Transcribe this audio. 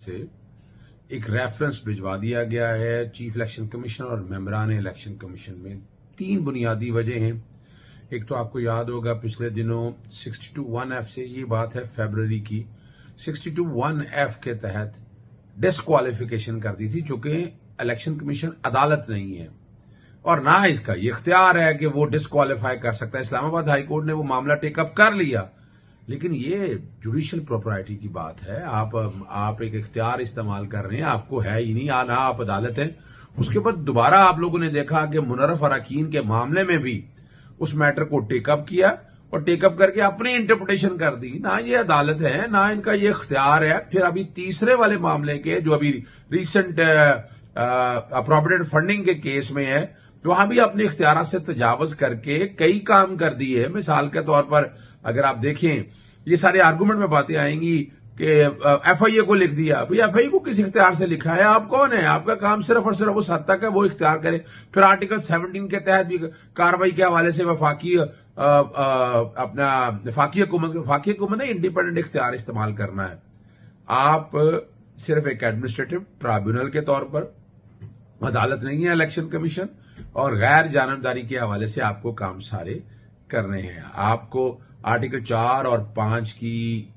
से एक रेफरेंस भिजवा दिया गया है चीफ इलेक्शन कमीशन और मेंबरान इलेक्शन कमीशन में। 3 बुनियादी वजह हैं। एक तो आपको याद होगा पिछले दिनों 62(1)F से ये बात है फरवरी की, 62(1)F के तहत डिस्क्वालिफिकेशन कर दी थी, चूंकि इलेक्शन कमीशन अदालत नहीं है और ना इसका ये इख्तियार है कि वो डिस्क्वालीफाई कर सकता है। इस्लामाबाद हाई कोर्ट ने वो मामला टेकअप कर लिया, लेकिन ये जुडिशियल प्रोपराइटी की बात है। आप एक इख्तियार इस्तेमाल कर रहे हैं, आपको है ही नहीं, ना आप अदालत हैं। उसके बाद दोबारा आप लोगों ने देखा कि मुनर्रफ अरकान के मामले में भी उस मैटर को टेकअप किया और टेकअप करके अपनी इंटरप्रिटेशन कर दी। ना ये अदालत है, ना इनका ये इख्तियार है। फिर अभी तीसरे वाले मामले के जो अभी रिसेंट अप्रोप्रिएट फंडिंग के केस में है, तो वहां भी अपने इख्तियार से तजावज करके कई काम कर दिए। मिसाल के तौर पर अगर आप देखें, ये सारे आर्गूमेंट में बातें आएंगी कि एफआईए को लिख दिया। भाई एफआईए को किस इख्तियार से लिखा है? आप कौन है? आपका काम सिर्फ और सिर्फ उस हद तक है वो इख्तियार करे। फिर आर्टिकल 17 के तहत भी कार्रवाई के हवाले से वफाकी अपना वफाकी हुकूमत ने इंडिपेंडेंट इख्तियार इस्तेमाल करना है। आप सिर्फ एक एडमिनिस्ट्रेटिव ट्राइब्यूनल के तौर पर, अदालत नहीं है इलेक्शन कमीशन, और गैर जानबदारी के हवाले से आपको काम सारे करने हैं। आपको आर्टिकल 4 और 5 की